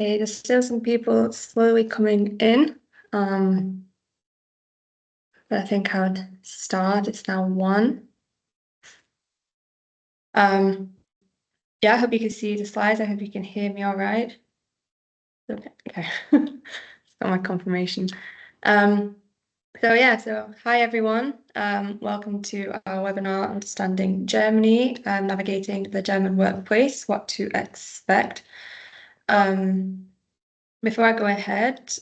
Okay, there's still some people slowly coming in. But I think I would start. It's now 1. Yeah, I hope you can see the slides. I hope you can hear me all right. Okay. It's got my confirmation. So hi everyone. Welcome to our webinar, Understanding Germany, Navigating the German Workplace, What to Expect. Before I go ahead,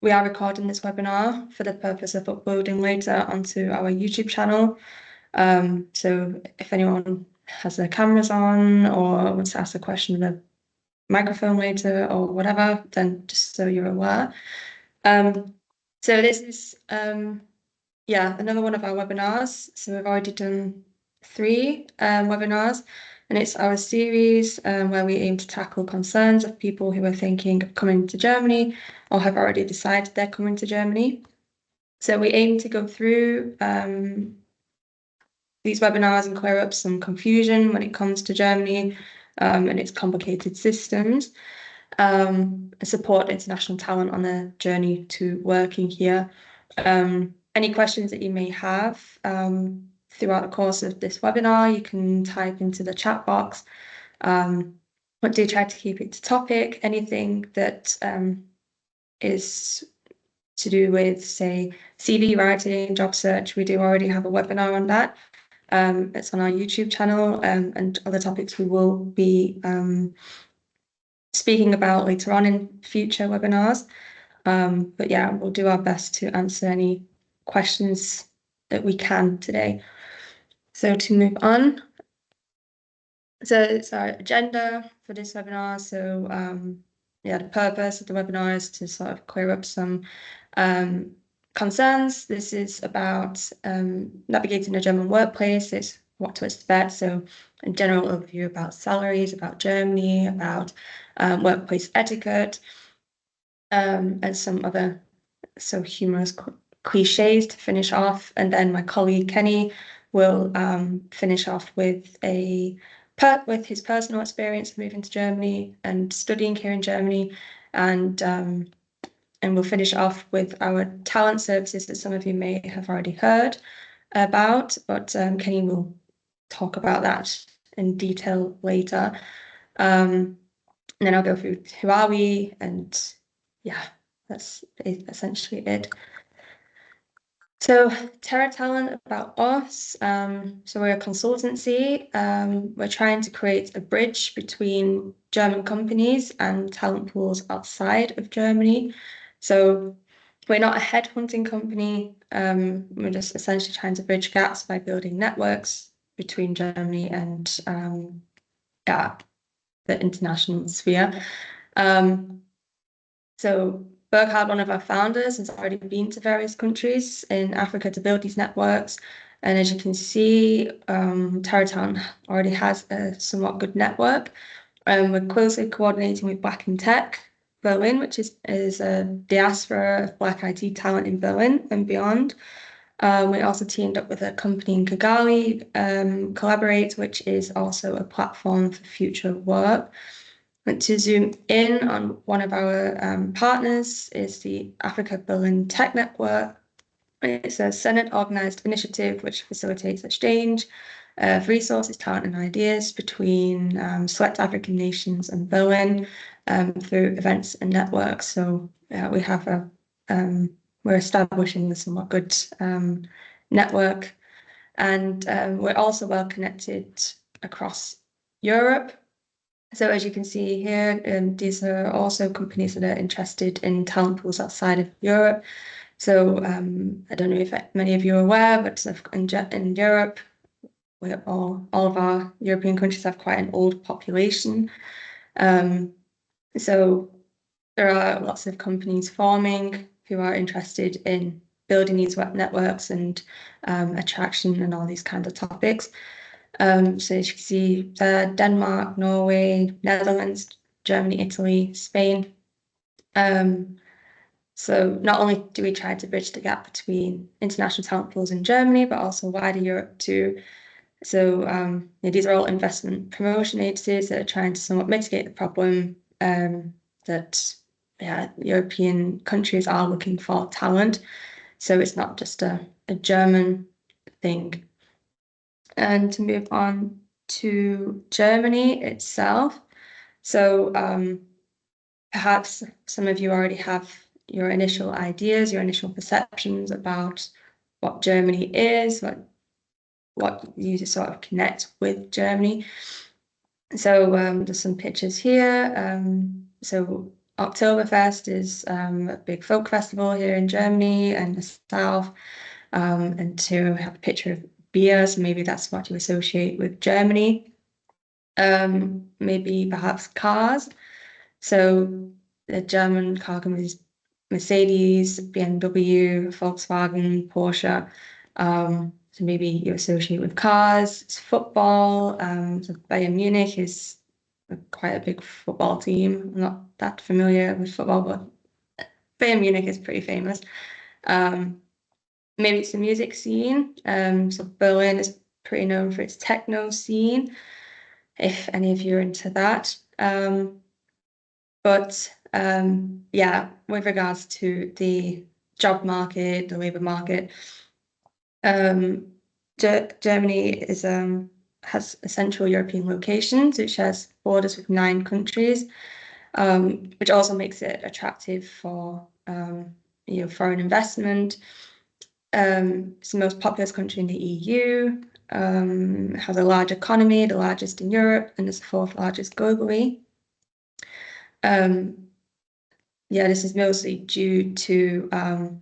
we are recording this webinar for the purpose of uploading later onto our YouTube channel. So if anyone has their cameras on or wants to ask a question with a microphone later or whatever, then just so you're aware. So this is another one of our webinars. So we've already done 3 webinars, and it's our series where we aim to tackle concerns of people who are thinking of coming to Germany or have already decided they're coming to Germany. So we aim to go through these webinars and clear up some confusion when it comes to Germany and its complicated systems, and support international talent on their journey to working here. Any questions that you may have throughout the course of this webinar, you can type into the chat box. But do try to keep it to topic. Anything that is to do with, say, CV writing, job search, we do already have a webinar on that. It's on our YouTube channel, and other topics we will be speaking about later on in future webinars. But yeah, we'll do our best to answer any questions that we can today. So to move on, so it's our agenda for this webinar. So the purpose of the webinar is to sort of clear up some concerns. This is about navigating the German workplace. It's what to expect. So a general overview about salaries, about Germany, about workplace etiquette, and some other humorous cliches to finish off. And then my colleague Kenny will finish off with his personal experience of moving to Germany and studying here in Germany, and we'll finish off with our talent services that some of you may have already heard about, but Kenny will talk about that in detail later. And then I'll go through who are we, and yeah, that's essentially it. So Terra Talent, about us. So we're a consultancy. We're trying to create a bridge between German companies and talent pools outside of Germany. So we're not a headhunting company. We're just essentially trying to bridge gaps by building networks between Germany and the international sphere. So Burkhard, one of our founders, has already been to various countries in Africa to build these networks. And as you can see, Terra Talent already has a somewhat good network. We're closely coordinating with Black in Tech Berlin, which is a diaspora of Black IT talent in Berlin and beyond. We also teamed up with a company in Kigali, Collaborate, which is also a platform for future work. And to zoom in on one of our partners is the Africa Berlin Tech Network. It's a Senate-organized initiative which facilitates exchange of resources, talent, and ideas between select African nations and Berlin through events and networks. So we have we're establishing a somewhat good network, and we're also well connected across Europe. So as you can see here, these are also companies that are interested in talent pools outside of Europe. So I don't know if many of you are aware, but in Europe, all of our European countries have quite an old population. So there are lots of companies forming who are interested in building these web networks and attraction and all these kinds of topics. So as you can see, Denmark, Norway, Netherlands, Germany, Italy, Spain. So not only do we try to bridge the gap between international talent pools in Germany, but also wider Europe too. So these are all investment promotion agencies that are trying to somewhat mitigate the problem that European countries are looking for talent. So it's not just a German thing. And to move on to Germany itself. So perhaps some of you already have your initial ideas, your initial perceptions about what Germany is, what you sort of connect with Germany. So there's some pictures here. So Oktoberfest is a big folk festival here in Germany and the south. And to have a picture of beer, so maybe that's what you associate with Germany. Maybe perhaps cars. So the German car companies, Mercedes, BMW, Volkswagen, Porsche. So maybe you associate with cars. It's football. So Bayern Munich is quite a big football team. I'm not that familiar with football, but Bayern Munich is pretty famous. Maybe it's the music scene. So Berlin is pretty known for its techno scene, if any of you are into that. But yeah, with regards to the job market, the labor market, Germany is has a Central European location, so it shares borders with 9 countries, which also makes it attractive for foreign investment. It's the most populous country in the EU, has a large economy, the largest in Europe, and is the 4th largest globally. Yeah, this is mostly due to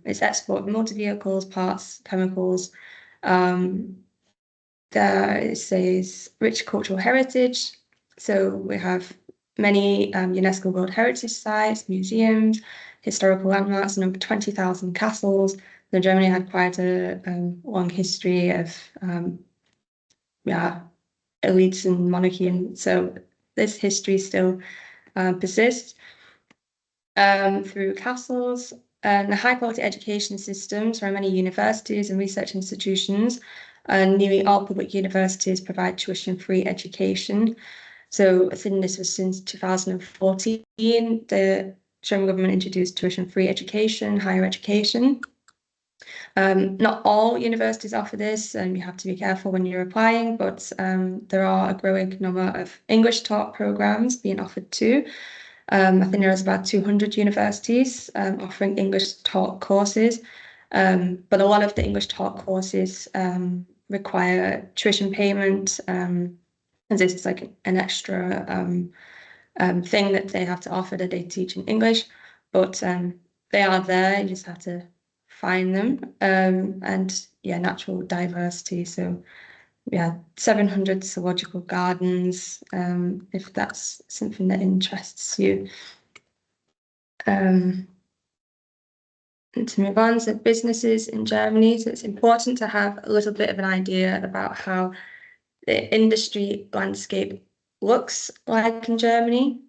its export of motor vehicles, parts, chemicals. There it says rich cultural heritage. So we have many UNESCO World Heritage Sites, museums, historical landmarks, and over 20,000 castles. So Germany had quite a long history of elites and monarchy, and so this history still persists through castles and high quality education systems from many universities and research institutions. And nearly all public universities provide tuition-free education. So I think this was since 2014, the German government introduced tuition-free education, higher education. Not all universities offer this, and you have to be careful when you're applying, but there are a growing number of English taught programs being offered too. I think there's about 200 universities offering English taught courses, but a lot of the English taught courses require tuition payment, and this is like an extra thing that they have to offer that they teach in English, but they are there, you just have to find them. And yeah, natural diversity, so yeah, 700 zoological gardens, if that's something that interests you. And to move on, so businesses in Germany, so it's important to have a little bit of an idea about how the industry landscape looks like in Germany.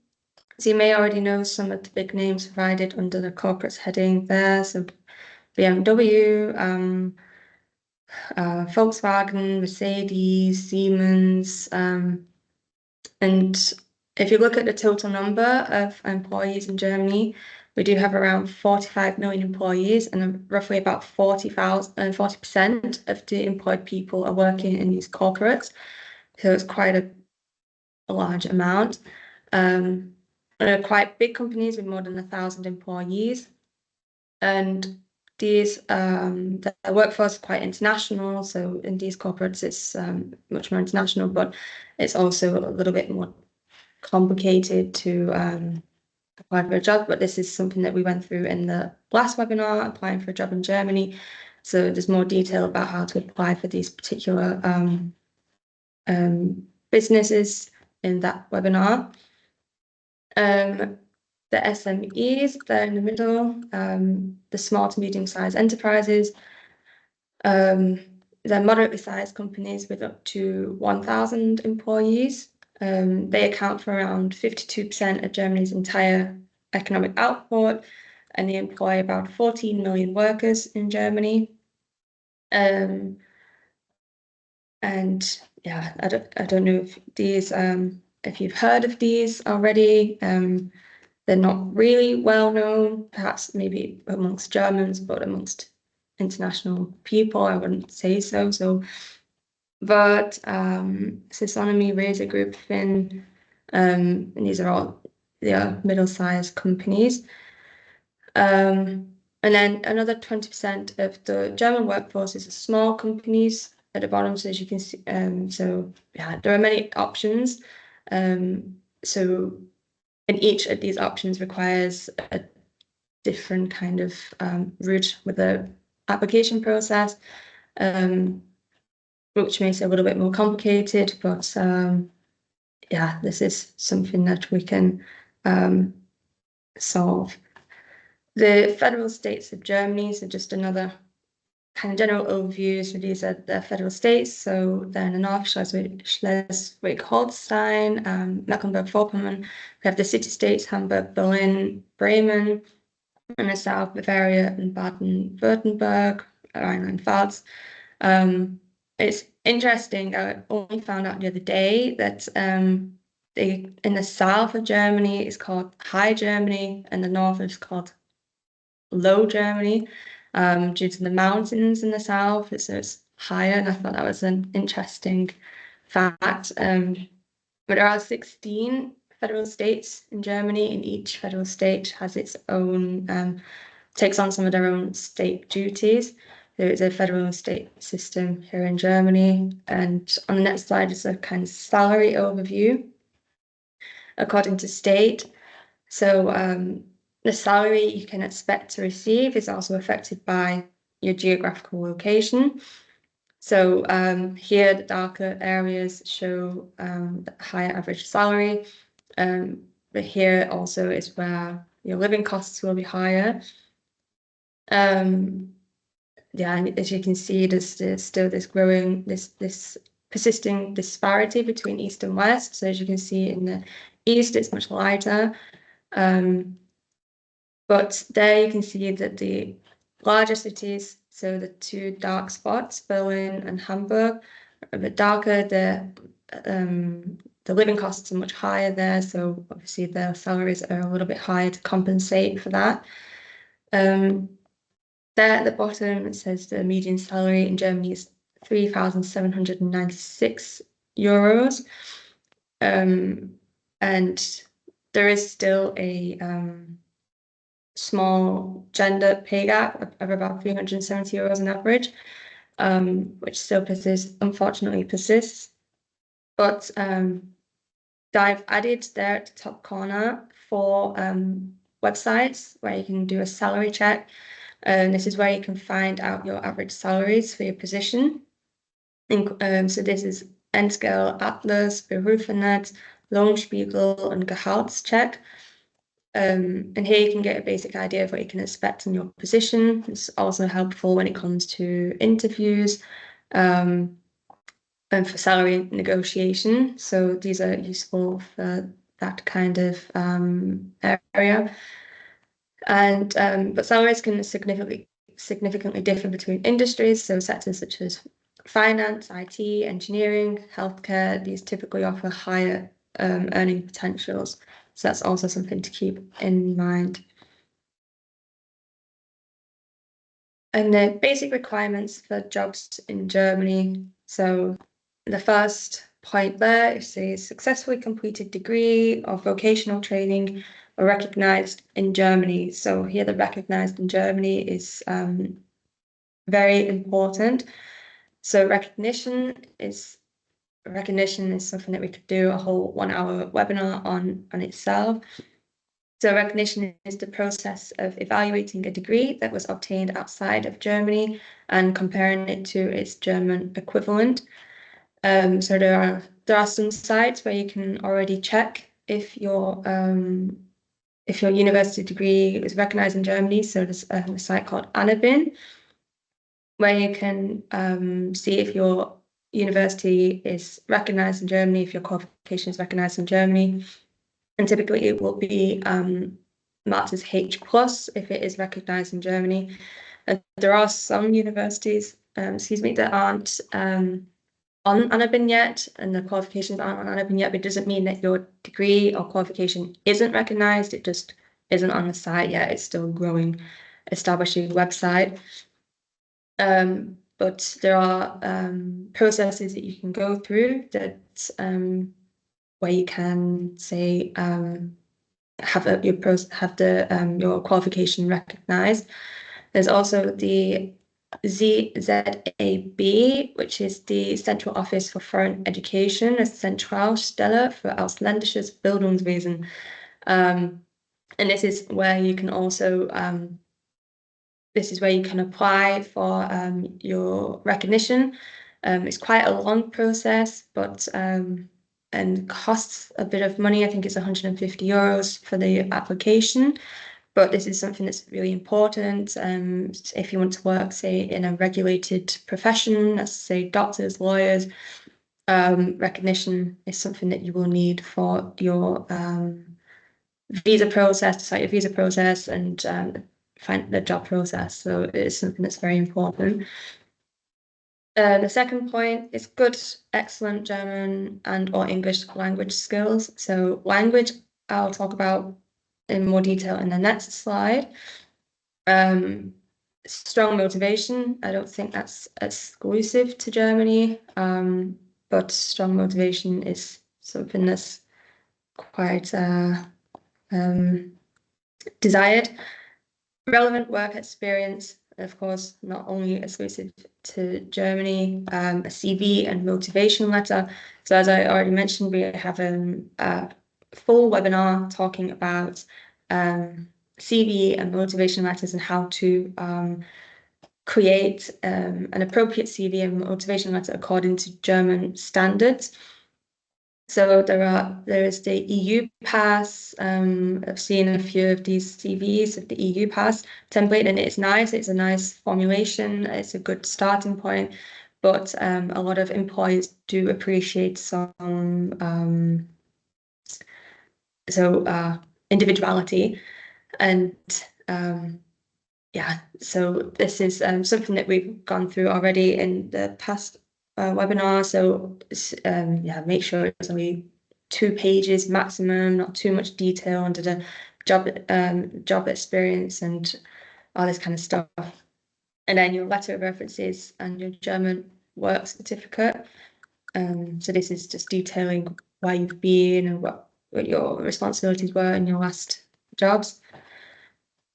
So you may already know some of the big names provided under the corporates heading there, so BMW, Volkswagen, Mercedes, Siemens, and if you look at the total number of employees in Germany, we do have around 45 million employees, and roughly about 40% of the employed people are working in these corporates. So it's quite a large amount. They're quite big companies with more than 1,000 employees. And these the workforce is quite international. So in these corporates, it's much more international, but it's also a little bit more complicated to apply for a job. But this is something that we went through in the last webinar, applying for a job in Germany. So there's more detail about how to apply for these particular businesses in that webinar. The SMEs, they're in the middle, the small to medium-sized enterprises. They're moderately sized companies with up to 1,000 employees. They account for around 52% of Germany's entire economic output, and they employ about 14 million workers in Germany. And yeah, I don't know if these if you've heard of these already. They're not really well known, perhaps maybe amongst Germans, but amongst international people, I wouldn't say so. But Sysonomy, Razor Group, Finn, and these are all middle-sized companies. And then another 20% of the German workforce is small companies at the bottom. So as you can see, so yeah, there are many options. So and each of these options requires a different kind of route with the application process, which makes it a little bit more complicated. But yeah, this is something that we can solve. The federal states of Germany, so just another kind of general overview. So these are the federal states. So then in the north, Schleswig-Holstein, Mecklenburg-Vorpommern. We have the city states, Hamburg, Berlin, Bremen. In the south, Bavaria and Baden-Württemberg, Rhineland-Pfalz. It's interesting. I only found out the other day that in the south of Germany is called High Germany, and the north is called Low Germany, due to the mountains in the south. So it's higher, and I thought that was an interesting fact. But there are 16 federal states in Germany, and each federal state has its own, takes on some of their own state duties. There is a federal state system here in Germany. And on the next slide is a kind of salary overview according to state. So the salary you can expect to receive is also affected by your geographical location. So here the darker areas show the higher average salary, but here also is where your living costs will be higher. Yeah, and as you can see, there's still this growing, this persisting disparity between East and West. So as you can see in the East, it's much lighter. But there you can see that the larger cities, so the two dark spots, Berlin and Hamburg, are a bit darker. The living costs are much higher there, so obviously their salaries are a little bit higher to compensate for that. There at the bottom, it says the median salary in Germany is 3,796 euros. And there is still a small gender pay gap of about 370 euros on average, which still unfortunately persists. But I've added there at the top corner 4 websites where you can do a salary check. And this is where you can find out your average salaries for your position. So this is N-Scale, Atlas, Berufernet, Lohnspiegel, and Gehaltscheck. And here you can get a basic idea of what you can expect in your position. It's also helpful when it comes to interviews and for salary negotiation. So these are useful for that kind of area. And but salaries can significantly differ between industries. So sectors such as finance, IT, engineering, healthcare, these typically offer higher earning potentials. So that's also something to keep in mind. And the basic requirements for jobs in Germany. So the first point there is a successfully completed degree or vocational training or recognized in Germany. So here the recognized in Germany is very important. So recognition is something that we could do a whole 1-hour webinar on itself. So recognition is the process of evaluating a degree that was obtained outside of Germany and comparing it to its German equivalent. So there are some sites where you can already check if your university degree is recognized in Germany. So there's a site called Anabin, where you can see if your university is recognized in Germany, if your qualification is recognized in Germany. And typically it will be marked as H+ if it is recognized in Germany. And there are some universities, that aren't on a vignette and the qualifications aren't on a vignette, but it doesn't mean that your degree or qualification isn't recognized. It just isn't on the site yet. It's still growing, establishing website. But there are processes that you can go through that where you can say have your qualification recognized. There's also the ZZAB, which is the Central Office for Foreign Education, a Zentralstelle für ausländisches Bildungswesen. And this is where you can also this is where you can apply for your recognition. It's quite a long process, but and costs a bit of money. I think it's 150 euros for the application. But this is something that's really important. If you want to work, say, in a regulated profession, let's say doctors, lawyers, recognition is something that you will need for your visa process, to start your visa process and find the job process. So it's something that's very important. The second point is good, excellent German and or English language skills. So language, I'll talk about in more detail in the next slide. Strong motivation. I don't think that's exclusive to Germany, but strong motivation is something that's quite desired. Relevant work experience, of course, not only exclusive to Germany, a CV and motivation letter. So as I already mentioned, we have a full webinar talking about CV and motivation letters and how to create an appropriate CV and motivation letter according to German standards. So there is the EU Pass. I've seen a few of these CVs of the EU Pass template, and it's nice. It's a nice formulation. It's a good starting point, but a lot of employers do appreciate some individuality, and yeah. So this is something that we've gone through already in the past webinar. So yeah, make sure it's only 2 pages maximum, not too much detail under the job experience and all this kind of stuff. And then your letter of references and your German work certificate. So this is just detailing where you've been and what your responsibilities were in your last jobs.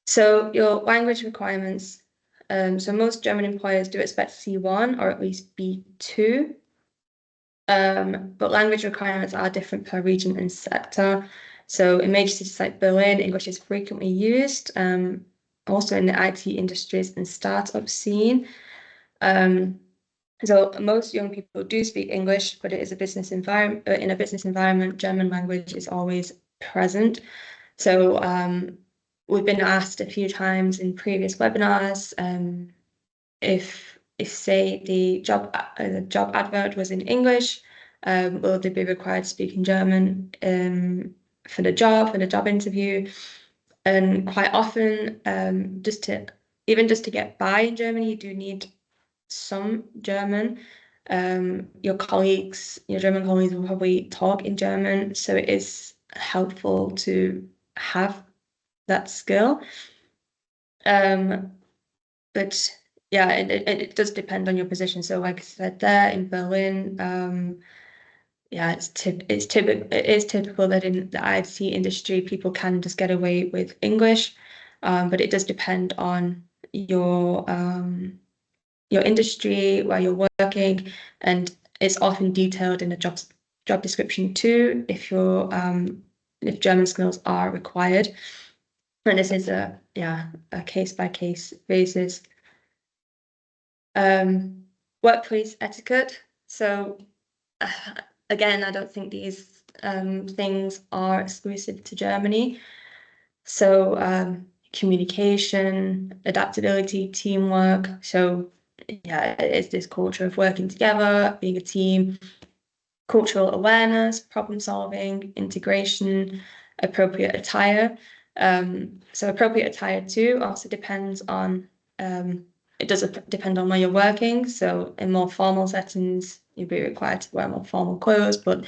So your language requirements. So most German employers do expect C1 or at least B2. But language requirements are different per region and sector. So in major cities like Berlin, English is frequently used, also in the IT industries and startup scene. So most young people do speak English, but it is a business environment. In a business environment, German language is always present. So we've been asked a few times in previous webinars if say the job advert was in English, will they be required to speak in German for the job interview? And quite often, just to get by in Germany, you do need some German. Your German colleagues will probably talk in German, so it is helpful to have that skill. But yeah, it does depend on your position. So like I said there in Berlin, yeah, it is typical that in the IT industry people can just get away with English, but it does depend on your industry, where you're working, and it's often detailed in the job description too if German skills are required. And this is a case-by-case basis. Workplace etiquette. So again, I don't think these things are exclusive to Germany. So communication, adaptability, teamwork. So yeah, it's this culture of working together, being a team, cultural awareness, problem solving, integration, appropriate attire. So appropriate attire too also depends on it does depend on where you're working. So in more formal settings, you'd be required to wear more formal clothes, but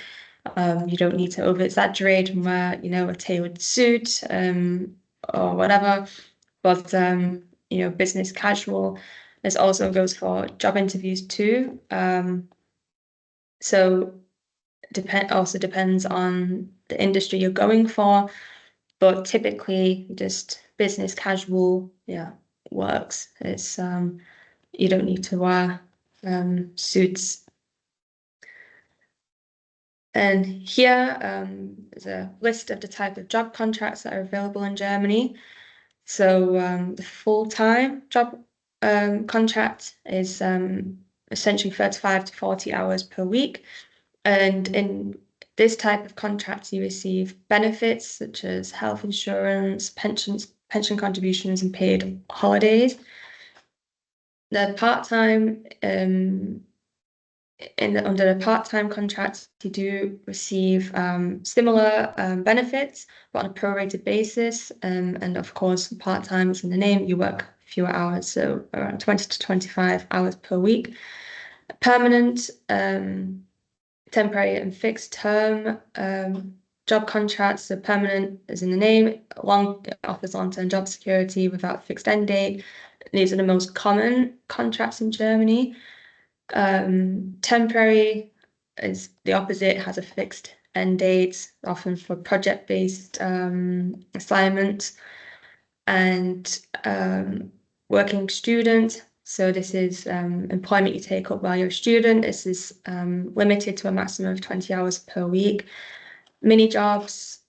you don't need to over exaggerate and wear, a tailored suit or whatever. But business casual. This also goes for job interviews too. So also depends on the industry you're going for, but typically just business casual, works. It's you don't need to wear suits. And here is a list of the type of job contracts that are available in Germany. So the full-time job contract is essentially 35 to 40 hours per week. And in this type of contract, you receive benefits such as health insurance, pension contributions, and paid holidays. The part-time under the part-time contract, you do receive similar benefits, but on a prorated basis. And of course, part-time is in the name, you work fewer hours, so around 20 to 25 hours per week. Permanent, temporary and fixed term job contracts. So permanent is in the name, offers long-term job security without fixed end date. These are the most common contracts in Germany. Temporary is the opposite, has a fixed end date, often for project-based assignments. And working student, so this is employment you take up while you're a student. This is limited to a maximum of 20 hours per week. Mini jobs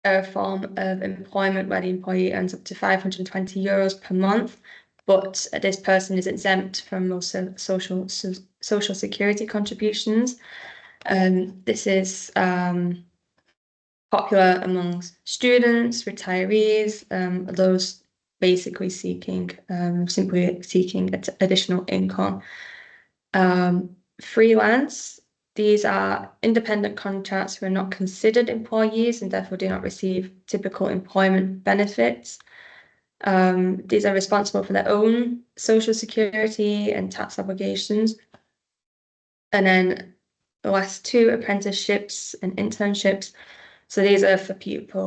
are a form of employment where the employee earns up to 520 euros per month, but this person is exempt from most social security contributions. This is popular amongst students, retirees, those basically simply seeking additional income. Freelance, these are independent contracts who are not considered employees and therefore do not receive typical employment benefits. These are responsible for their own social security and tax obligations. And then the last two, apprenticeships and internships. So these are for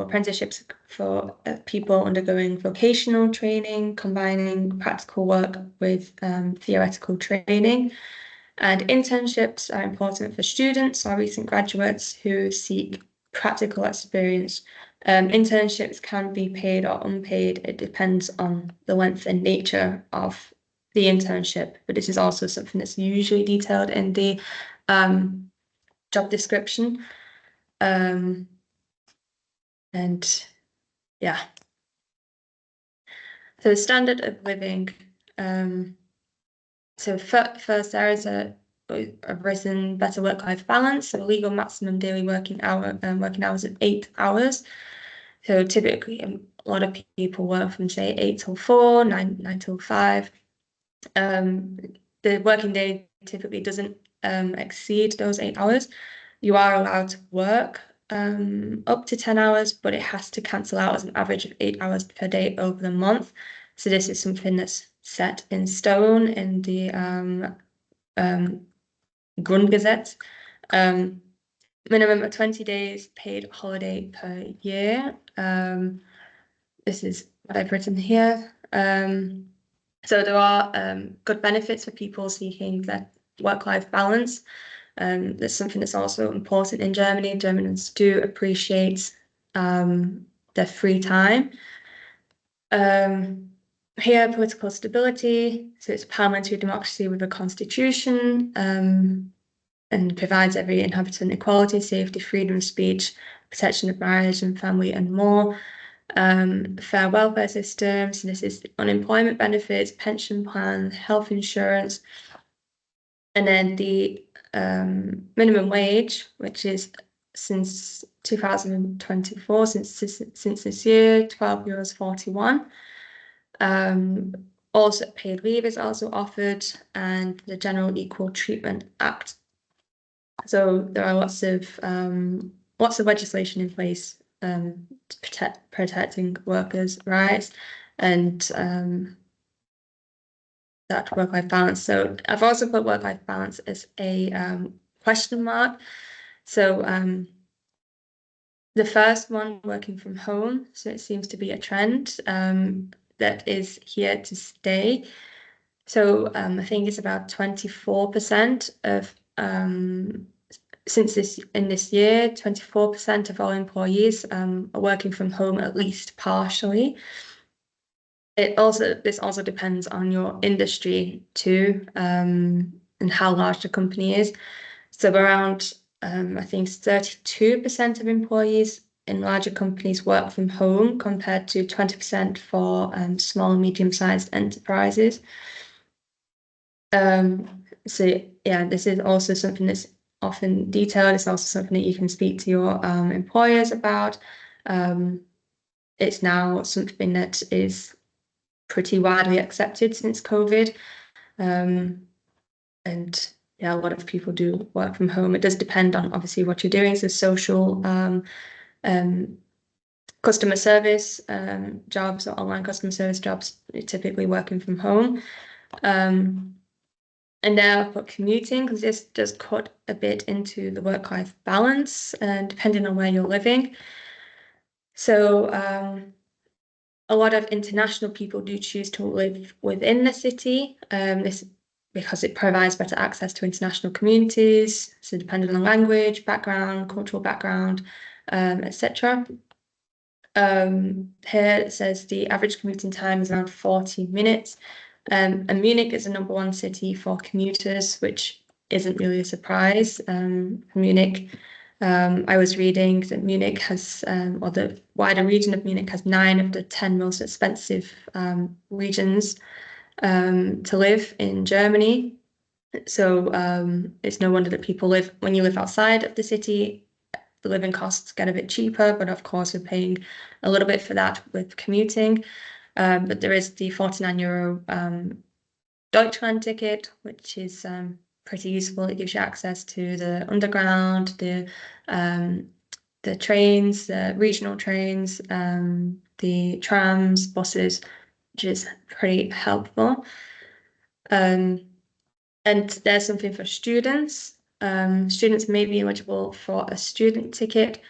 apprenticeships for people undergoing vocational training, combining practical work with theoretical training. And internships are important for students or recent graduates who seek practical experience. Internships can be paid or unpaid. It depends on the length and nature of the internship, but this is also something that's usually detailed in the job description. And yeah, so the standard of living. So first there is a risen better work-life balance. So legal maximum daily working hours of 8 hours. So typically a lot of people work from say 8 till 4, 9 till 5. The working day typically doesn't exceed those 8 hours. You are allowed to work up to 10 hours, but it has to cancel out as an average of 8 hours per day over the month. So this is something that's set in stone in the Grundgesetz. Minimum of 20 days paid holiday per year. This is what I've written here. So there are good benefits for people seeking that work-life balance. There's something that's also important in Germany. Germans do appreciate their free time. Here, political stability. So it's a parliamentary democracy with a constitution and provides every inhabitant equality, safety, freedom of speech, protection of marriage and family, and more. Fair welfare systems. So this is unemployment benefits, pension plan, health insurance. And then the minimum wage, which is since 2024, since this year, €12.41. Also paid leave is also offered, and the General Equal Treatment Act. So there are lots of legislation in place protecting workers' rights, and that work-life balance. So I've also put work-life balance as a question mark. So the first one, working from home. So it seems to be a trend that is here to stay. So I think it's about 24% of since this year, 24% of all employees are working from home at least partially. This also depends on your industry too, and how large the company is. So around I think 32% of employees in larger companies work from home compared to 20% for small and medium-sized enterprises. So yeah, this is also something that's often detailed. It's also something that you can speak to your employers about. It's now something that is pretty widely accepted since COVID. And yeah, a lot of people do work from home. It does depend on obviously what you're doing. So social customer service jobs or online customer service jobs, you're typically working from home. And now I've put commuting because this does cut a bit into the work-life balance, and depending on where you're living. So a lot of international people do choose to live within the city. This because it provides better access to international communities. So depending on language, background, cultural background, etc. Here it says the average commuting time is around 40 minutes. And Munich is the #1 city for commuters, which isn't really a surprise. Munich, I was reading that Munich has, or the wider region of Munich has 9 of the 10 most expensive regions to live in Germany. So it's no wonder that people when you live outside of the city, the living costs get a bit cheaper, but of course we're paying a little bit for that with commuting. But there is the €49 Deutschland ticket, which is pretty useful. It gives you access to the underground, the trains, the regional trains, the trams, buses, which is pretty helpful. And there's something for students. Students may be eligible for a student ticket.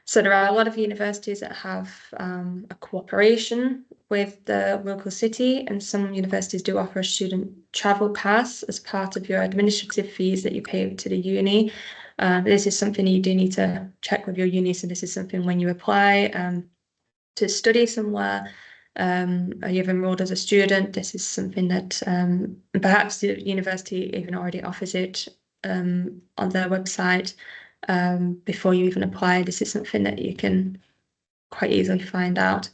So there are a lot of universities that have a cooperation with the local city, and some universities do offer a student travel pass as part of your administrative fees that you pay to the uni. This is something you do need to check with your uni. So this is something when you apply to study somewhere, or you've enrolled as a student, this is something that perhaps the university even already offers it on their website. Before you even apply, this is something that you can quite easily find out.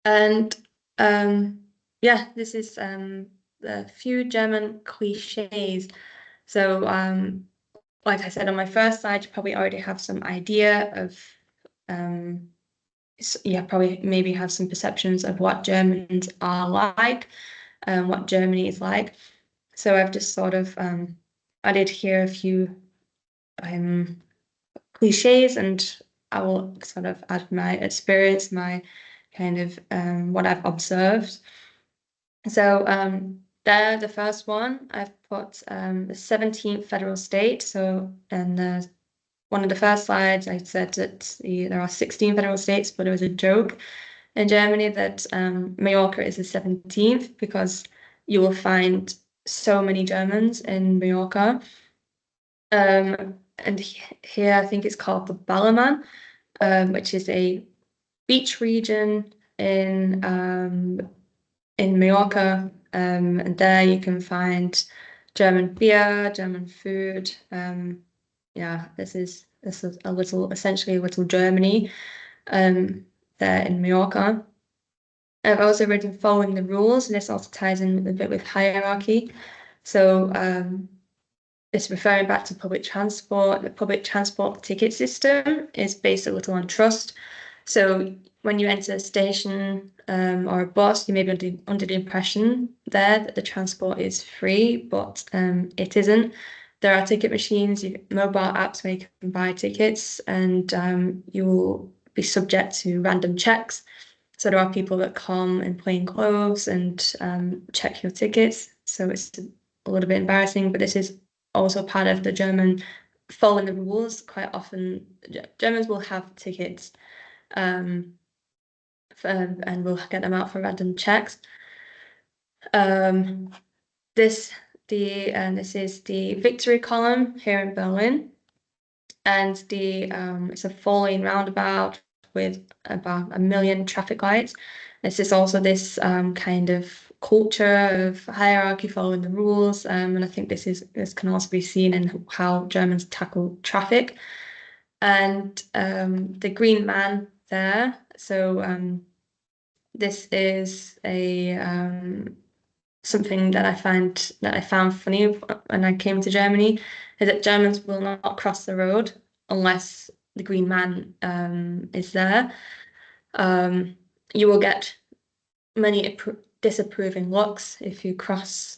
And yeah, this is a few German cliches. So like I said on my first slide, you probably already have some idea of probably maybe have some perceptions of what Germans are like and what Germany is like. So I've just sort of added here a few cliches, and I will sort of add my experience, my kind of what I've observed. So there, the first one, I've put the 17th federal state. So and one of the first slides, I said that there are 16 federal states, but it was a joke in Germany that Mallorca is the 17th because you will find so many Germans in Mallorca. And here I think it's called the Ballermann, which is a beach region in Mallorca, and there you can find German beer, German food. Yeah, this is essentially a little Germany there in Mallorca. I've also written following the rules, and this also ties in a bit with hierarchy. So it's referring back to public transport. The public transport ticket system is based a little on trust. So when you enter a station or a bus, you may be under the impression there that the transport is free, but it isn't. There are ticket machines, mobile apps where you can buy tickets, and you will be subject to random checks. So there are people that come in plain clothes and check your tickets. So it's a little bit embarrassing, but this is also part of the German following the rules. Quite often, Germans will have tickets and we'll get them out for random checks. This is the Victory column here in Berlin, and it's a 4-lane roundabout with about 1 million traffic lights. This is also this kind of culture of hierarchy, following the rules, and I think this can also be seen in how Germans tackle traffic. And the green man there. So this is a something that I found funny when I came to Germany, is that Germans will not cross the road unless the green man is there. You will get many disapproving looks if you cross,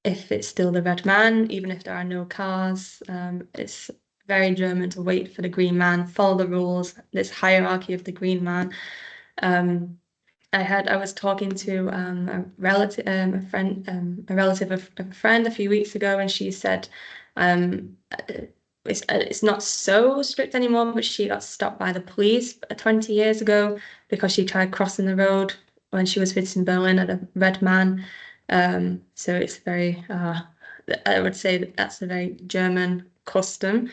if it's still the red man, even if there are no cars. It's very German to wait for the green man, follow the rules, this hierarchy of the green man. I was talking to a relative, a relative of a friend a few weeks ago, and she said it's not so strict anymore, but she got stopped by the police 20 years ago because she tried crossing the road when she was visiting Berlin at a red man. So it's very, I would say that's a very German custom.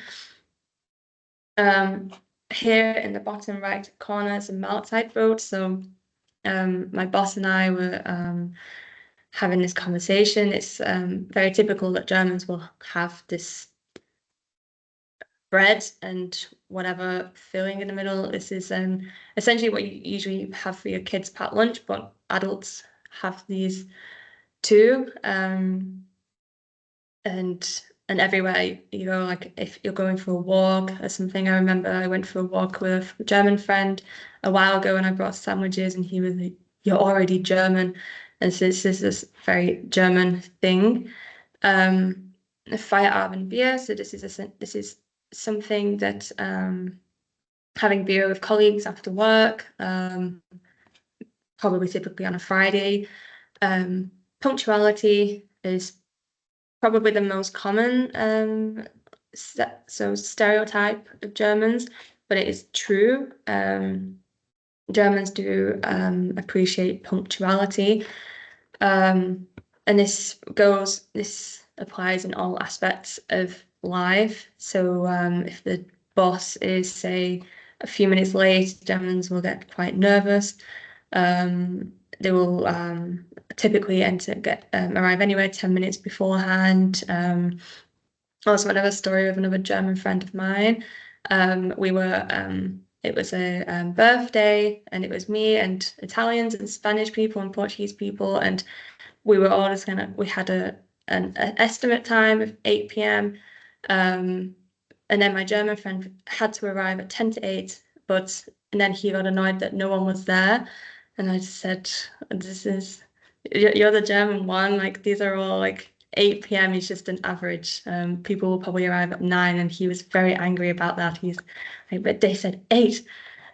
Here in the bottom right corner is a Mahlzeit Brot. So my boss and I were having this conversation. It's very typical that Germans will have this bread and whatever filling in the middle. This is essentially what you usually have for your kids' packed lunch, but adults have these too. And everywhere you go, like if you're going for a walk or something. I remember I went for a walk with a German friend a while ago, and I brought sandwiches, and he was like, "You're already German," and so this is this very German thing. Feierabend Bier. So this is something that having beer with colleagues after work, probably typically on a Friday. Punctuality is probably the most common stereotype of Germans, but it is true. Germans do appreciate punctuality, and this applies in all aspects of life. So if the boss is, say, a few minutes late, Germans will get quite nervous. They will typically arrive anywhere 10 minutes beforehand. Also, another story of another German friend of mine. It was a birthday, and it was me and Italians and Spanish people and Portuguese people, and we were all just we had an estimate time of 8 p.m. And then my German friend had to arrive at 10 to 8, and then he got annoyed that no one was there. And I just said, you're the German one, like these are all like 8 p.m. is just an average. People will probably arrive at 9, and he was very angry about that. He's like, but they said 8.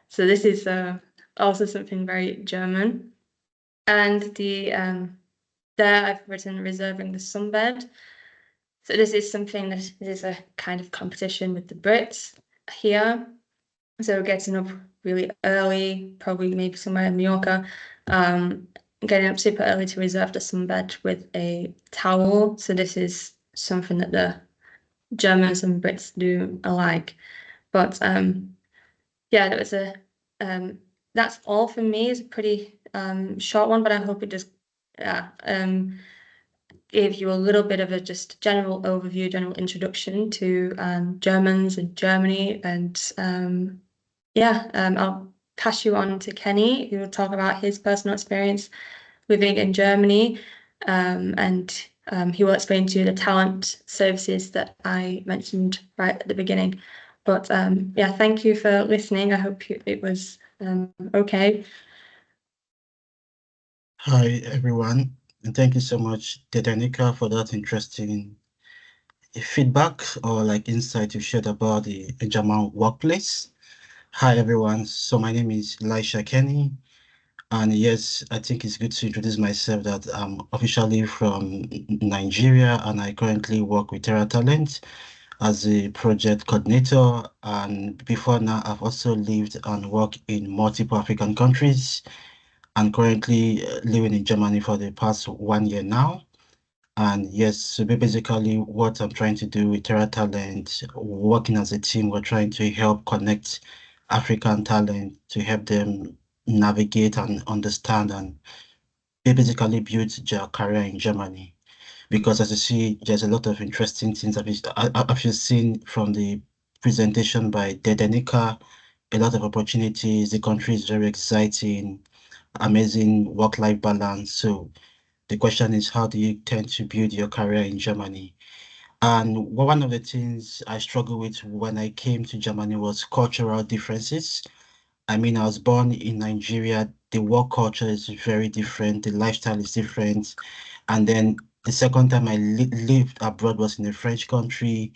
So this is also something very German. And there I've written reserving the sunbed. So this is something that is a kind of competition with the Brits here. So getting up really early, probably maybe somewhere in Mallorca, getting up super early to reserve the sunbed with a towel. So this is something that the Germans and Brits do alike. But yeah, that was that's all for me. It's a pretty short one, but I hope it just gave you a little bit of a just general overview, general introduction to Germans and Germany. And I'll pass you on to Kenny, who will talk about his personal experience living in Germany. And he will explain to you the talent services that I mentioned right at the beginning. But yeah, thank you for listening. I hope it was okay. Hi, everyone, and thank you so much, Danica, for that interesting feedback or like insight you shared about the German workplace. Hi, everyone. So my name is Elisha Kenny. And yes, I think it's good to introduce myself that I'm officially from Nigeria and I currently work with Terra Talent as a project coordinator. And before now, I've also lived and worked in multiple African countries and currently living in Germany for the past 1 year now. And yes, so basically what I'm trying to do with Terra Talent, working as a team, we're trying to help connect African talent to help them navigate and understand and basically build their career in Germany. Because as you see, there's a lot of interesting things I've just seen from the presentation by Dedenika, a lot of opportunities. The country is very exciting, amazing work-life balance. So the question is, how do you tend to build your career in Germany? And one of the things I struggled with when I came to Germany was cultural differences. I mean, I was born in Nigeria. The work culture is very different. The lifestyle is different. And then the second time I lived abroad was in a French country.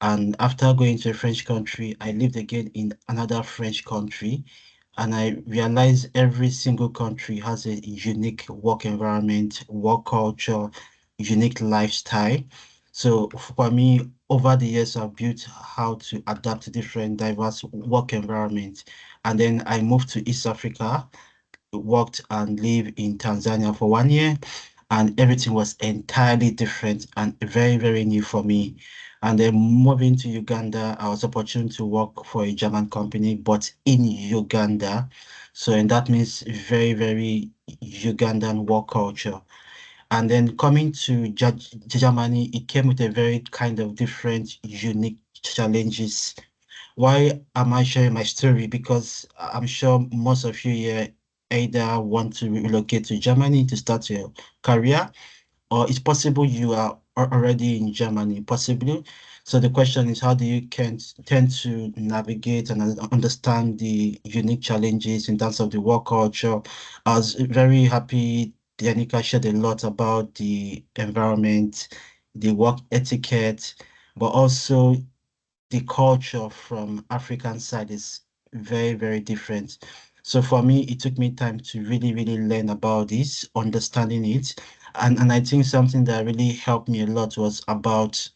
And after going to a French country, I lived again in another French country. And I realized every single country has a unique work environment, work culture, unique lifestyle. So for me, over the years, I've built how to adapt to different diverse work environments. And then I moved to East Africa, worked and lived in Tanzania for 1 year, and everything was entirely different and very, very new for me. And then moving to Uganda, I was opportune to work for a German company, but in Uganda. So, and that means very, very Ugandan work culture. And then coming to Germany, it came with a very kind of different, unique challenges. Why am I sharing my story? Because I'm sure most of you here either want to relocate to Germany to start your career, or it's possible you are already in Germany, possibly. So the question is, how do you can tend to navigate and understand the unique challenges in terms of the work culture? I was very happy Danica shared a lot about the environment, the work etiquette, but also the culture from African side is very, very different. So for me, it took me time to really, really learn about this, understanding it. And I think something that really helped me a lot was about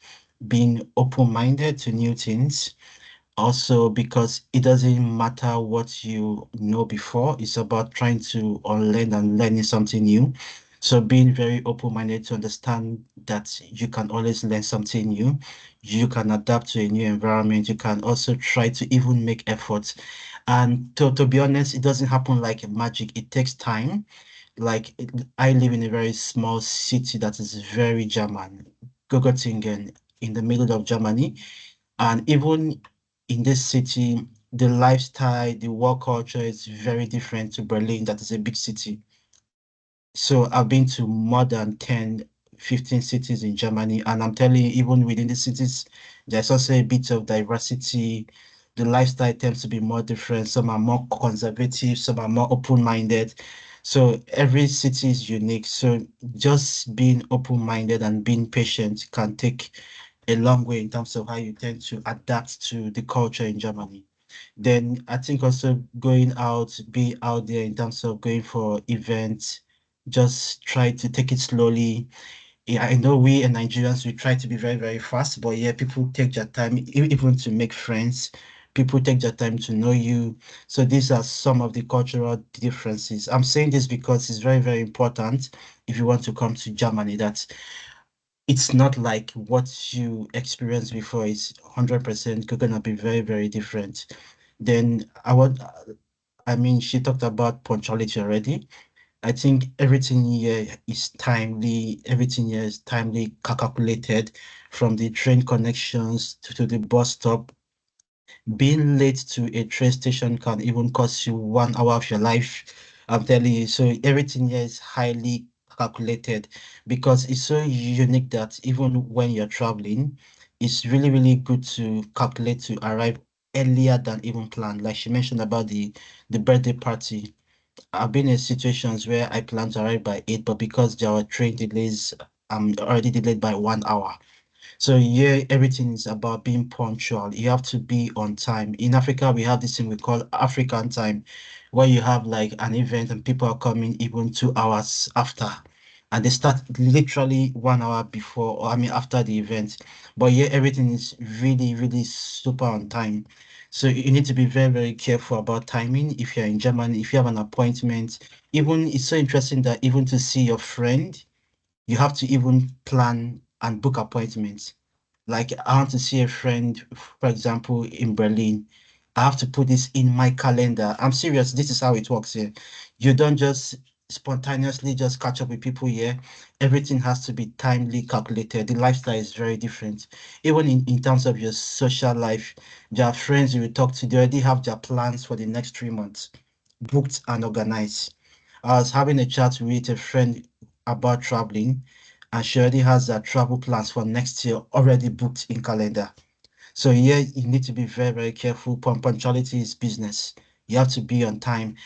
being open-minded to new things. Also, because it doesn't matter what you know before, it's about trying to unlearn and learning something new. So being very open-minded to understand that you can always learn something new, you can adapt to a new environment, you can also try to even make efforts. And to be honest, it doesn't happen like magic. It takes time. I live in a very small city that is very German, Göttingen, in the middle of Germany. And even in this city, the lifestyle, the work culture is very different to Berlin, that is a big city. So I've been to more than 10, 15 cities in Germany, and I'm telling you, even within the cities, there's also a bit of diversity. The lifestyle tends to be more different. Some are more conservative, some are more open-minded. So every city is unique. So just being open-minded and being patient can take a long way in terms of how you tend to adapt to the culture in Germany. Then I think also going out, be out there in terms of going for events, just try to take it slowly. Yeah, I know we and Nigerians, we try to be very, very fast, but yeah, people take their time even to make friends. People take their time to know you. So these are some of the cultural differences. I'm saying this because it's very, very important if you want to come to Germany, that it's not like what you experienced before. It's 100% gonna be very, very different. Then I mean, she talked about punctuality already. I think everything here is timely, everything here is timely calculated, from the train connections to the bus stop. Being late to a train station can even cost you 1 hour of your life. I'm telling you. So everything here is highly calculated because it's so unique that even when you're traveling, it's really, really good to calculate to arrive earlier than even planned. Like she mentioned about the birthday party. I've been in situations where I planned to arrive by 8, but because there were train delays, I'm already delayed by 1 hour. So yeah, everything is about being punctual. You have to be on time. In Africa, we have this thing we call African time, where you have like an event and people are coming even 2 hours after. And they start literally 1 hour before, or I mean after the event. But yeah, everything is really, really super on time. So you need to be very, very careful about timing. If you're in Germany, if you have an appointment, even it's so interesting that even to see your friend, you have to even plan and book appointments. Like I want to see a friend, for example, in Berlin. I have to put this in my calendar. I'm serious. This is how it works here. You don't just spontaneously just catch up with people here. Everything has to be timely calculated. The lifestyle is very different. Even in terms of your social life, there are friends you will talk to, they already have their plans for the next 3 months, booked and organized. I was having a chat with a friend about traveling, and she already has her travel plans for next year already booked in calendar. So yeah, you need to be very, very careful. Punctuality is business. You have to be on time.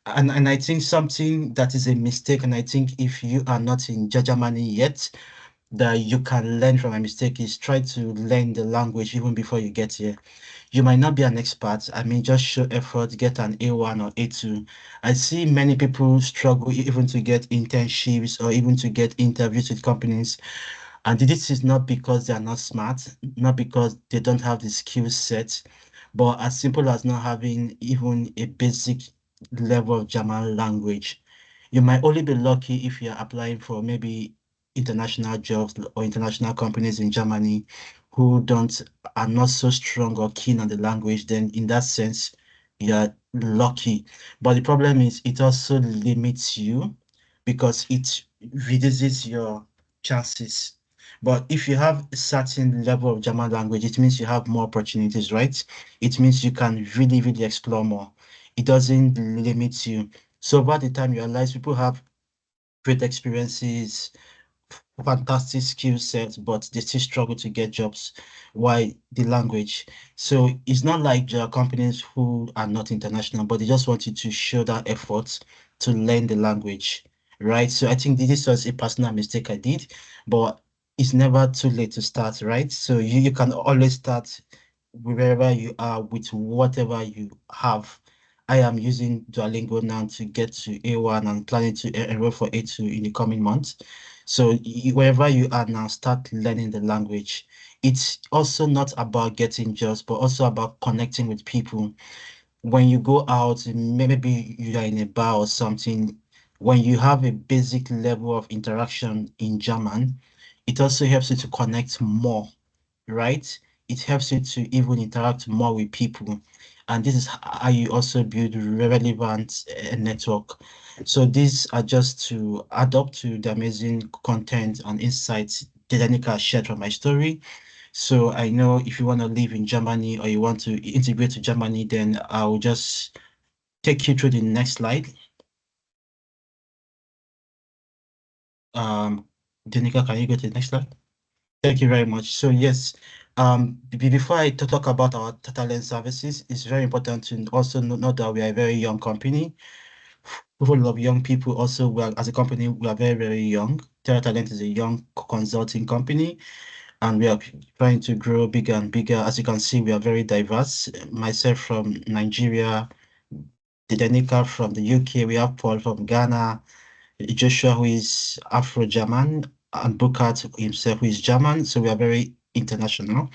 And I think something that is a mistake, and I think if you are not in Germany yet, that you can learn from a mistake is try to learn the language even before you get here. You might not be an expert. I mean, just show effort, get an A1 or A2. I see many people struggle even to get internships or even to get interviews with companies. And this is not because they are not smart, not because they don't have the skill set, but as simple as not having even a basic level of German language. You might only be lucky if you're applying for maybe international jobs or international companies in Germany who don't are not so strong or keen on the language, then in that sense, you're lucky. But the problem is it also limits you because it reduces your chances. But if you have a certain level of German language, it means you have more opportunities, right? It means you can really, really explore more. It doesn't limit you. So by the time you realize people have great experiences, fantastic skill sets, but they still struggle to get jobs. Why? The language. So it's not like there are companies who are not international, but they just want you to show that effort to learn the language, right? So I think this was a personal mistake I did, but it's never too late to start, right? So you can always start wherever you are with whatever you have. I am using Duolingo now to get to A1 and planning to enroll for A2 in the coming months. So wherever you are now, start learning the language. It's also not about getting jobs, but also about connecting with people. When you go out, maybe you are in a bar or something, when you have a basic level of interaction in German, it also helps you to connect more, right? It helps you to even interact more with people. And this is how you also build relevant network. So these are just to add up to the amazing content and insights Danica shared from my story. So I know if you want to live in Germany or you want to integrate to Germany, then I'll just take you through the next slide. Um, Danica, can you go to the next slide? Thank you very much. So yes, before I talk about our talent services, it's very important to also know that we are a very young company, full of young people. Also, we are, as a company, we are very, very young. Terra Talent is a young consulting company, and we are trying to grow bigger and bigger. As you can see, we are very diverse. Myself from Nigeria, Denika from the UK, we have Paul from Ghana, Joshua who is Afro-German, and Bukat himself who is German. So we are very international.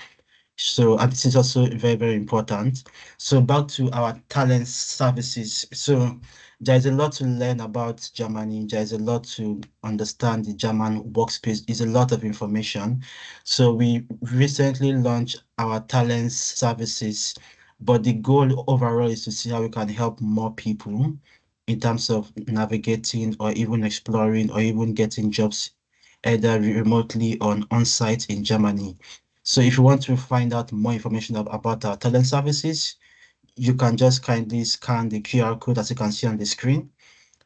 So, and this is also very, very important. So back to our talent services. So there is a lot to learn about Germany. There is a lot to understand the German workspace. Is a lot of information. So we recently launched our talent services, but the goal overall is to see how we can help more people in terms of navigating or even exploring or even getting jobs either remotely or on-site in Germany. So if you want to find out more information about our talent services, you can just kindly scan the QR code as you can see on the screen.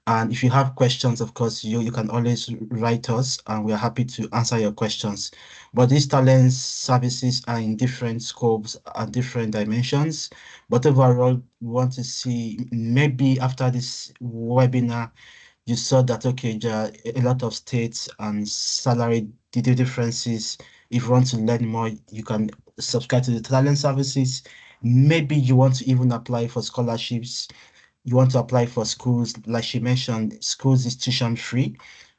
And if you have questions, of course, you can always write us and we're happy to answer your questions. But these talent services are in different scopes and different dimensions. But overall, we want to see maybe after this webinar, you saw that, okay, there are a lot of states and salary differences If you want to learn more, you can subscribe to the talent services. Maybe you want to even apply for scholarships. You want to apply for schools, like she mentioned, schools is tuition free.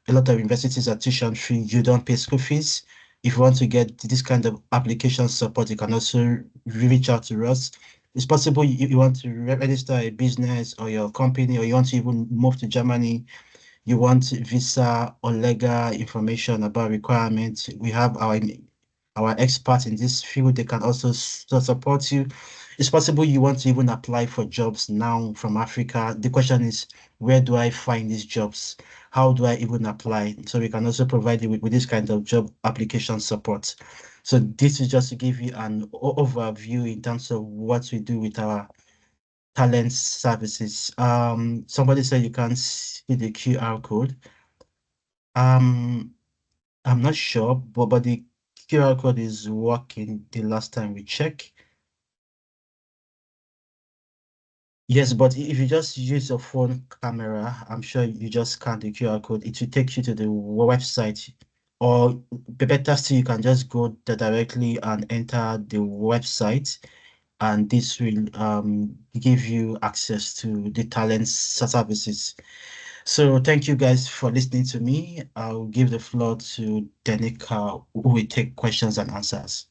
A lot of universities are tuition free. You don't pay school fees. If you want to get this kind of application support, you can also reach out to us. It's possible you want to register a business or your company, or you want to even move to Germany. You want visa or legal information about requirements. We have our experts in this field. They can also support you. It's possible you want to even apply for jobs now from Africa. The question is, where do I find these jobs? How do I even apply? So we can also provide you with this kind of job application support. So this is just to give you an overview in terms of what we do with our talent services. Somebody said you can see the QR code. Um, I'm not sure, but the QR code is working the last time we check. Yes, but if you just use your phone camera, I'm sure you just scan the QR code. It will take you to the website, or better still, you can just go there directly and enter the website, and this will give you access to the talent services. So thank you guys for listening to me. I'll give the floor to Danica, who will take questions and answers.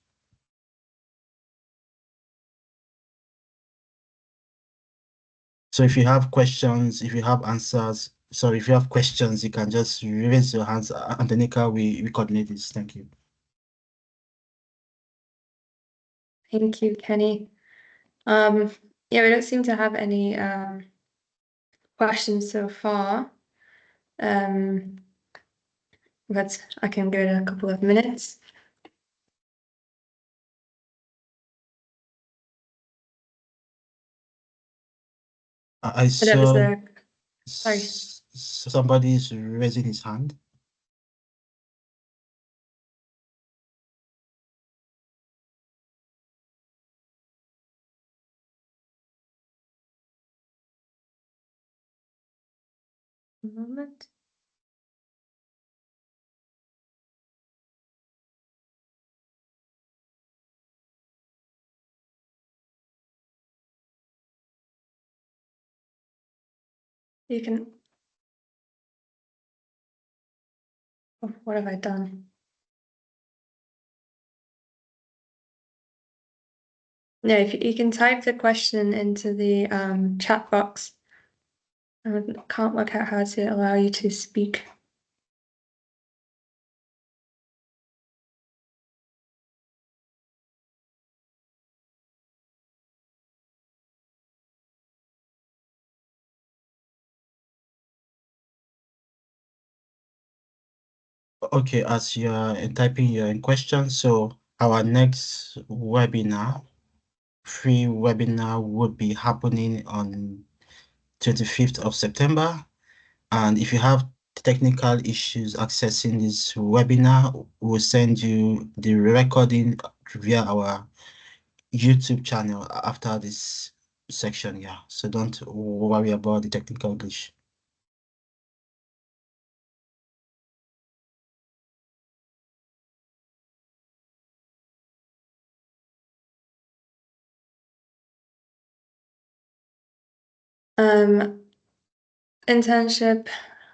So if you have questions, if you have answers, sorry, if you have questions, you can just raise your hands. And Danica, we coordinate this. Thank you. Thank you, Kenny. Yeah, we don't seem to have any questions so far. But I can give it a couple of minutes. I But that was saw the sorry. somebody's raising his hand. Moment. You can. Oh, what have I done? No, if you can type the question into the chat box. I can't work out how to allow you to speak. Okay, as you're typing your question, so our next webinar, free webinar, would be happening on 25th of September. And if you have technical issues accessing this webinar, we'll send you the recording via our YouTube channel after this section. Yeah, so don't worry about the technical glitch. Internship,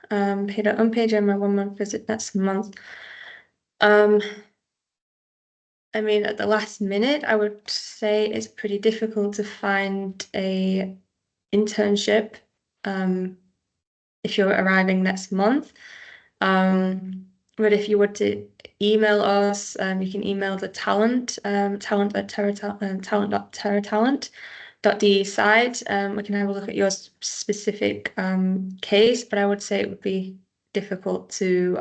paid or unpaid during my 1 month visit next month. I mean, at the last minute, I would say it's pretty difficult to find a internship if you're arriving next month. But if you were to email us, you can email the talent at talent.terratalent.de site. We can have a look at your specific case, but I would say it would be difficult to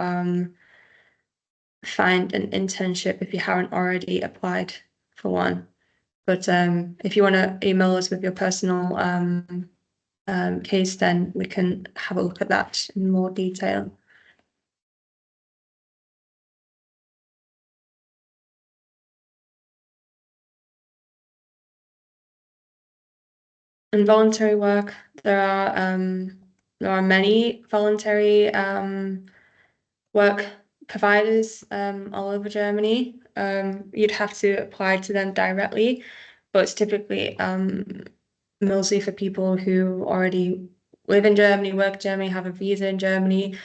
find an internship if you haven't already applied for one. But if you want to email us with your personal case, then we can have a look at that in more detail. And voluntary work, there are many voluntary work providers all over Germany. You'd have to apply to them directly, but it's typically mostly for people who already live in Germany, work in Germany, have a visa in Germany.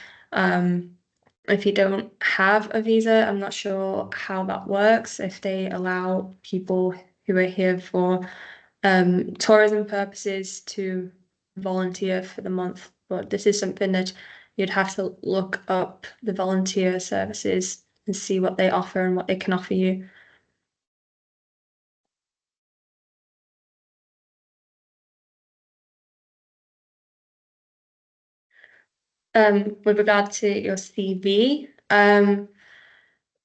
If you don't have a visa, I'm not sure how that works, if they allow people who are here for tourism purposes to volunteer for the month. But this is something that you'd have to look up the volunteer services and see what they offer and what they can offer you. With regard to your CV,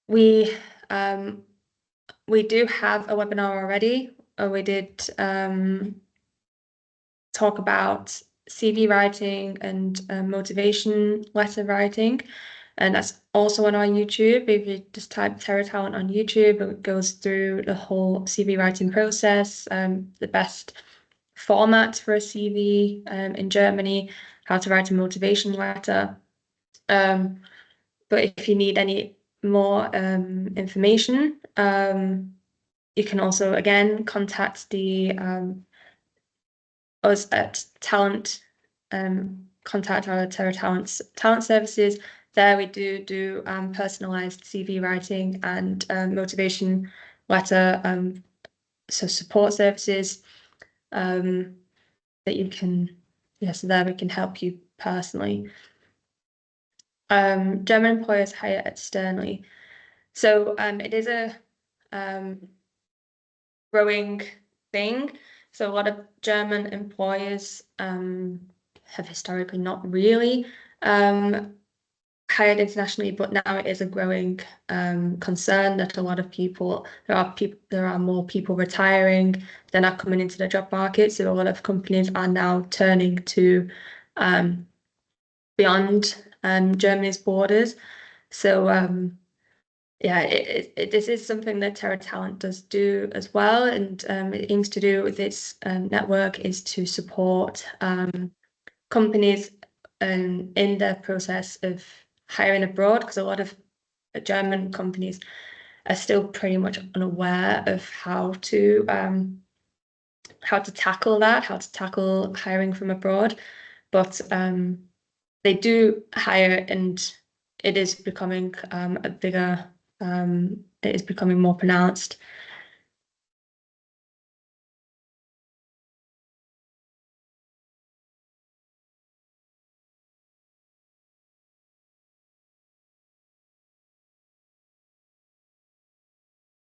we we do have a webinar already. We did talk about CV writing and motivation letter writing, and that's also on our YouTube. If you just type Terra Talent on YouTube, it goes through the whole CV writing process, the best format for a CV in Germany, how to write a motivation letter. But if you need any more information, you can also again contact the us at Talent, contact our Terra Talent services. There we do personalized CV writing and motivation letter, so support services that you can, so there we can help you personally. German employers hire externally. So it is a growing thing. So a lot of German employers have historically not really hired internationally, but now it is a growing concern that a lot of people, there are more people retiring, they're not coming into the job market. So a lot of companies are now turning to beyond Germany's borders. So yeah, this is something that Terra Talent does do as well, and it aims to do with its network is to support companies in the process of hiring abroad, because a lot of German companies are still pretty much unaware of how to tackle that, how to tackle hiring from abroad. But they do hire, and it is becoming a bigger, it is becoming more pronounced.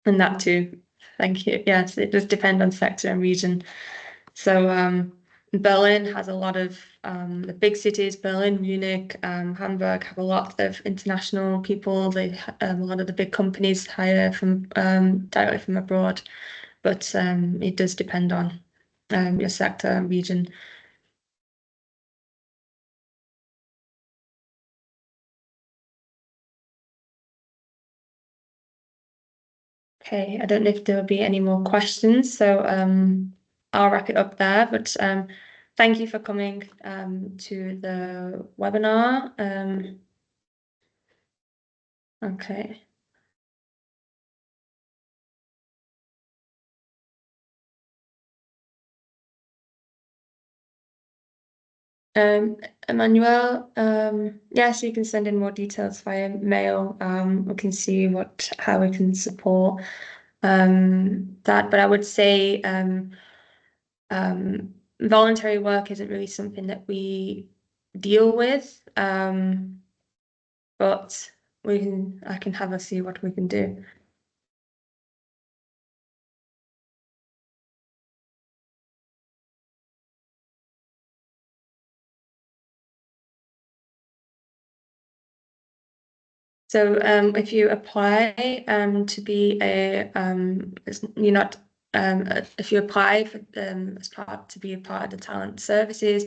And that too. Thank you. Yes, it does depend on sector and region. So Berlin has a lot of the big cities, Berlin, Munich, Hamburg have a lot of international people. They a lot of the big companies hire from directly from abroad, but it does depend on your sector and region. Okay, I don't know if there will be any more questions, so I'll wrap it up there. But thank you for coming to the webinar. Okay. Emmanuel, yes, you can send in more details via mail. We can see how we can support that. But I would say voluntary work isn't really something that we deal with. But I can have a see what we can do. So if you apply to be you're not if you apply for as part to be a part of the talent services,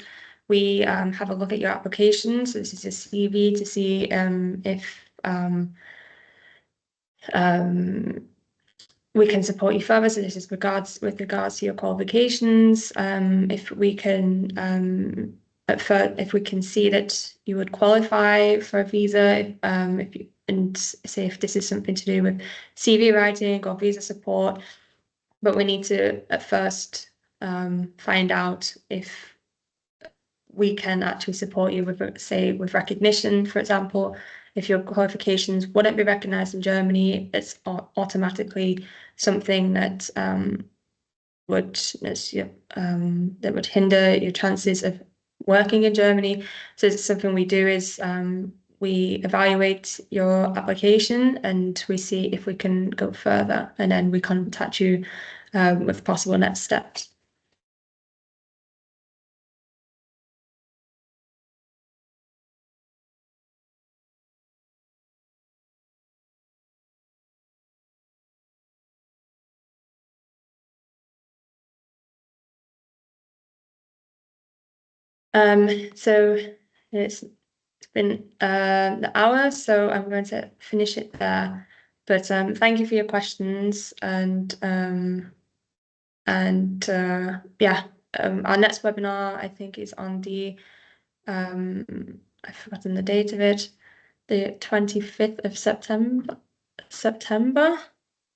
we have a look at your application. So this is your CV to see if we can support you further. So this is with regards to your qualifications. If we can see that you would qualify for a visa, and say if this is something to do with CV writing or visa support. But we need to at first find out if we can actually support you with, say, with recognition, for example. If your qualifications wouldn't be recognized in Germany, it's automatically something that that would hinder your chances of working in Germany. So it's something we do is we evaluate your application and we see if we can go further, and then we contact you with possible next steps. So it's been the hour, so I'm going to finish it there. But thank you for your questions, and yeah, our next webinar I think is on the I've forgotten the date of it, the 25th of September.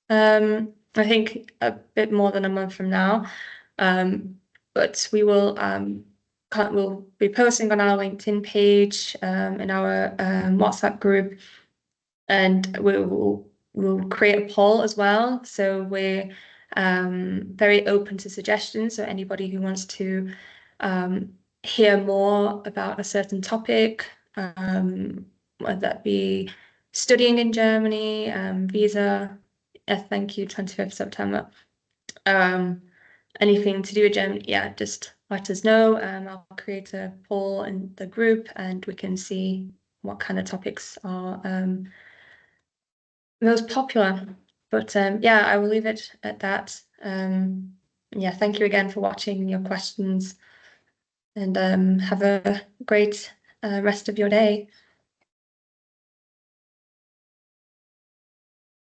I think a bit more than a month from now. But we will we'll be posting on our LinkedIn page, in our WhatsApp group, and we'll create a poll as well. So we're very open to suggestions. So anybody who wants to hear more about a certain topic, whether that be studying in Germany, visa, thank you, 25th September. Anything to do with Germany, yeah, just let us know. I'll create a poll in the group and we can see what kind of topics are most popular. But yeah, I will leave it at that. Yeah, thank you again for watching, your questions, and have a great rest of your day.